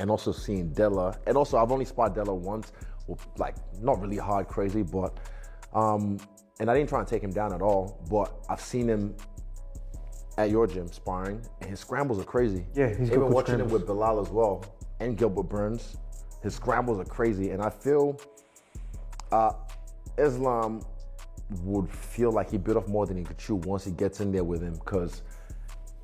and also seeing Della, and also I've only sparred Della once, like not really hard, crazy, but and I didn't try and take him down at all, but I've seen him at your gym sparring, and his scrambles are crazy. Yeah, he's even good watching scrambles. him with Bilal as well, and Gilbert Burns, his scrambles are crazy, and I feel Islam would feel like he bit off more than he could chew once he gets in there with him, because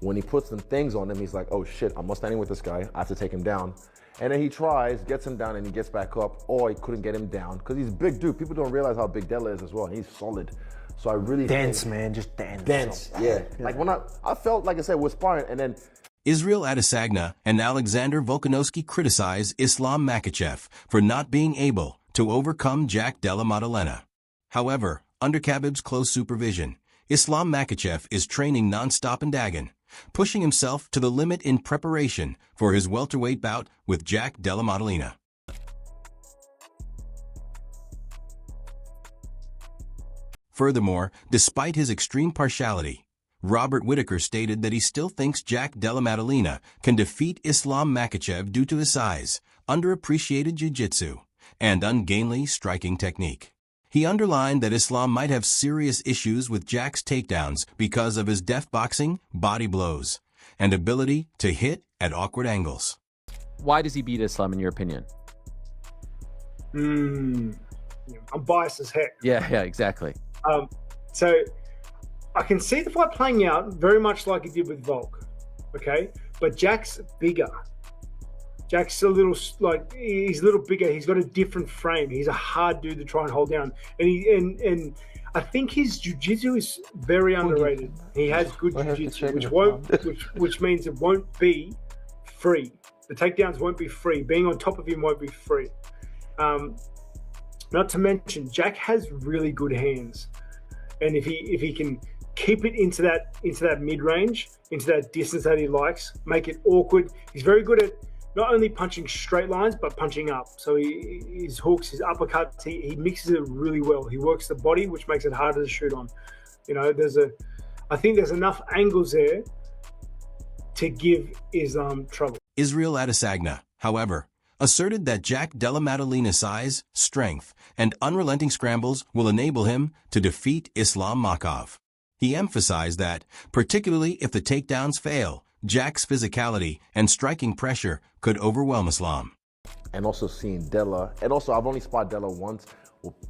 when he puts some things on him, he's like, oh shit, I'm not standing with this guy, I have to take him down. And then he tries, gets him down, and he gets back up, or he couldn't get him down, because he's a big dude. People don't realize how big Della is as well. He's solid. So I really dense, man, just dense. Dense, yeah. Like when I felt, like I said, we're sparring, and then Israel Adesanya and Alexander Volkanovski criticize Islam Makhachev for not being able to overcome Jack Della Maddalena. However, under Khabib's close supervision, Islam Makhachev is training non-stop in Dagan, pushing himself to the limit in preparation for his welterweight bout with Jack Della Maddalena. Furthermore, despite his extreme partiality, Robert Whittaker stated that he still thinks Jack Della Maddalena can defeat Islam Makhachev due to his size, underappreciated jiu-jitsu, and ungainly striking technique. He underlined that Islam might have serious issues with Jack's takedowns because of his deft boxing, body blows, and ability to hit at awkward angles. Why does he beat Islam, in your opinion? I'm biased as heck. Yeah, exactly. So I can see the fight playing out very much like it did with Volk, okay? But Jack's bigger. Jack's a little, like, he's a little bigger. He's got a different frame. He's a hard dude to try and hold down. And I think his jiu-jitsu is very underrated. He has good jiu-jitsu, which means it won't be free. The takedowns won't be free. Being on top of him won't be free. Not to mention, Jack has really good hands, and if he can keep it into that mid-range, into that distance that he likes, make it awkward. He's very good at not only punching straight lines, but punching up. So his hooks, his uppercuts, he mixes it really well. He works the body, which makes it harder to shoot on. You know, I think there's enough angles there to give Islam trouble. Israel Adesanya, however, asserted that Jack Della Maddalena's size, strength, and unrelenting scrambles will enable him to defeat Islam Makhachev. He emphasized that, particularly if the takedowns fail, Jack's physicality and striking pressure could overwhelm Islam. and also seeing Della, and also I've only sparred Della once,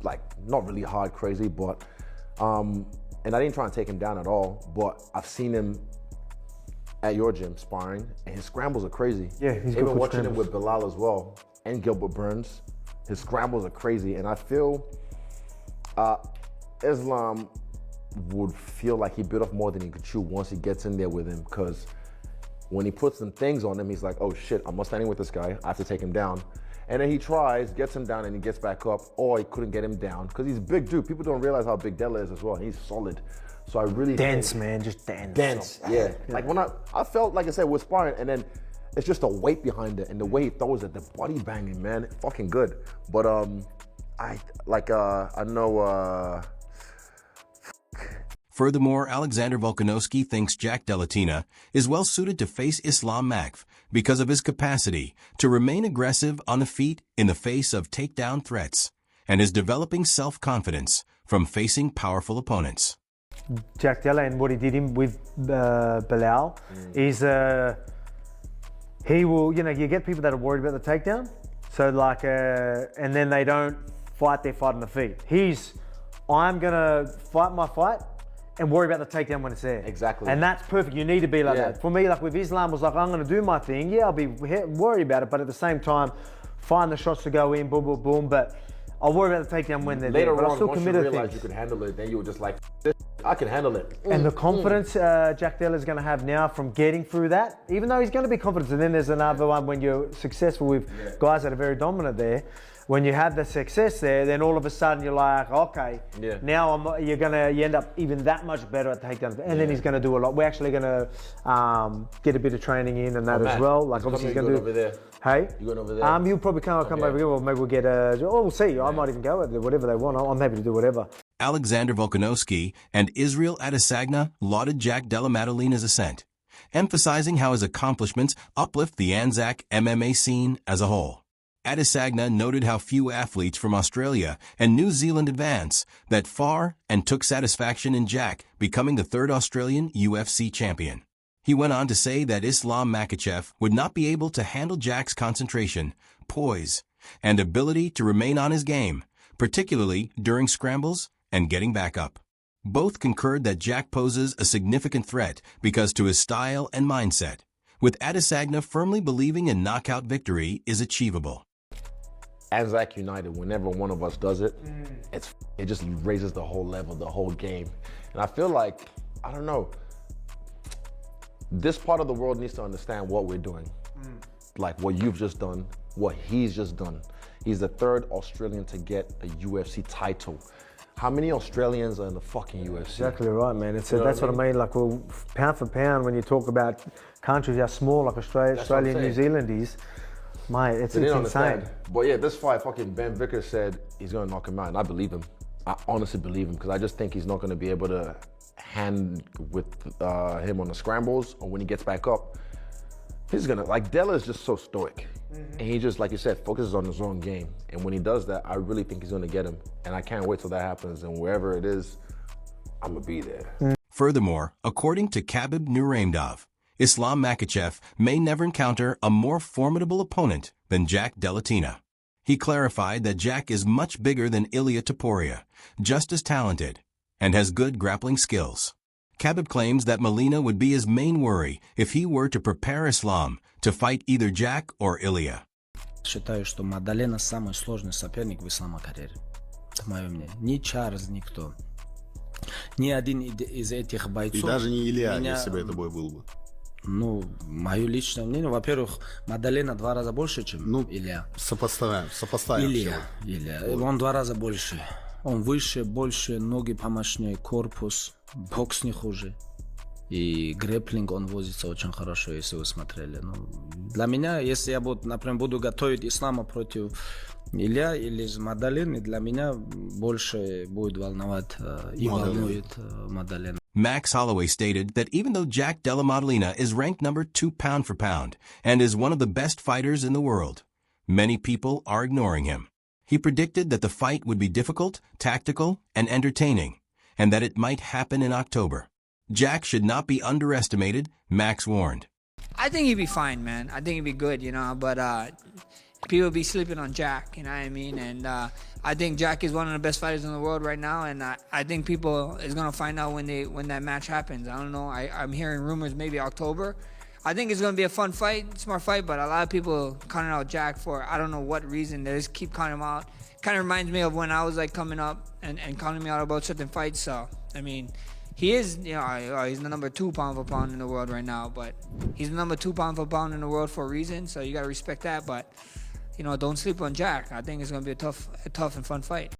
like not really hard, crazy, but and I didn't try and take him down at all, but I've seen him at your gym sparring, and his scrambles are crazy. Yeah, he's good. Even watching him with Bilal as well, and Gilbert Burns, his scrambles are crazy, and I feel Islam would feel like he bit off more than he could chew once he gets in there with him, because when he puts some things on him, he's like, oh shit, I'm not standing with this guy, I have to take him down. And then he tries, gets him down, and he gets back up, or he couldn't get him down, because he's a big dude. People don't realize how big Della is as well. He's solid. So I really dense, man, just dense. Dense, yeah. Like when I felt, like I said, we're sparring, and then it's just the weight behind it, and the way he throws it, the body banging, man, fucking good. But I know. Furthermore, Alexander Volkanovski thinks Jack Della is well suited to face Islam Makhachev because of his capacity to remain aggressive on the feet in the face of takedown threats, and his developing self-confidence from facing powerful opponents. Jack Della, and what he did him with Bilal is he will, you get people that are worried about the takedown, so like, and then they don't fight their fight on the feet. I'm gonna fight my fight and worry about the takedown when it's there. Exactly. And that's perfect. You need to be like that. For me, like with Islam, was like, I'm going to do my thing. Yeah, I'll be worried about it, but at the same time, find the shots to go in, boom, boom, boom. But I'll worry about the takedown when they're later there. But on, I'll still once you commit realize you can handle it, then you were just like, I can handle it. And the confidence Jack Della is going to have now from getting through that, even though he's going to be confident. And then there's another one when you're successful with guys that are very dominant there. When you have the success there, then all of a sudden you're like, okay, now you end up even that much better at takedowns. And then he's going to do a lot. We're actually going to get a bit of training in and that as well. Like obviously he's going to do. Over there. Hey, you going over there? You'll probably come over here, or maybe we'll get we'll see. I might even go with whatever they want. I'm happy to do whatever. Alexander Volkanovski and Israel Adesanya lauded Jack Della Maddalena's ascent emphasizing how his accomplishments uplift the Anzac MMA scene as a whole. Adesanya noted how few athletes from Australia and New Zealand advance that far and took satisfaction in Jack becoming the third Australian UFC champion. He went on to say that Islam Makhachev would not be able to handle Jack's concentration, poise, and ability to remain on his game, particularly during scrambles and getting back up. Both concurred that Jack poses a significant threat because to his style and mindset, with Adesanya firmly believing a knockout victory is achievable. Anzac United, whenever one of us does it, it just raises the whole level, the whole game. And I feel like, I don't know, this part of the world needs to understand what we're doing. Like what you've just done, what he's just done. He's the third Australian to get a UFC title. How many Australians are in the fucking UFC? Exactly right, man. That's what I mean. Like, well, pound for pound, when you talk about countries how small, like Australia and New Zealand is, mate, it's insane. But yeah, this fight, fucking Ben Vickers said he's gonna knock him out, and I believe him. I honestly believe him, because I just think he's not gonna be able to hand with him on the scrambles, or when he gets back up. He's gonna, like, Della is just so stoic. And he just, like you said, focuses on his own game. And when he does that, I really think he's gonna get him. And I can't wait till that happens. And wherever it is, I'm gonna be there. Furthermore, according to Khabib Nurmagomedov, Islam Makhachev may never encounter a more formidable opponent than Jack Della Maddalena. He clarified that Jack is much bigger than Ilia Topuria, just as talented, and has good grappling skills. Khabib claims that Molina would be his main worry if he were to prepare Islam to fight either Jack or Ilia. Считаю, что Мадалена самый сложный соперник в Ислама карьере. Это мое мнение. Ни Чарльз, никто. Ни один из этих бойцов. И даже не Илья, если бы это бой был бы. Ну, мое личное мнение, во-первых, Мадалена 2 раза больше, чем Илья. Сопоставим. Илья. Он 2 раза больше. Он выше, больше, ноги помощнее, корпус, бокс не хуже. И грэпплинг он возится очень хорошо, если вы смотрели. Ну, для меня, если я, например, буду готовить Ислама против Илья или Мадалины, для меня больше будет волновать и волнует Мадалена. Max Holloway stated that even though Jack Della Maddalena is ranked number 2 pound for pound and is one of the best fighters in the world, many people are ignoring him. He predicted that the fight would be difficult, tactical, and entertaining, and that it might happen in October. Jack should not be underestimated, Max warned. I think he'd be fine, man. I think he'd be good, but people be sleeping on Jack, you know what I mean? And I think Jack is one of the best fighters in the world right now, and I think people is going to find out when that match happens. I don't know. I'm hearing rumors maybe October. I think it's going to be a fun fight, smart fight, but a lot of people counting out Jack for I don't know what reason. They just keep counting him out. Kind of reminds me of when I was like coming up and counting me out about certain fights. So, I mean, he is, he's the number 2 pound for pound in the world right now, but he's the number 2 pound for pound in the world for a reason, so you got to respect that. But, don't sleep on Jack. I think it's going to be a tough and fun fight.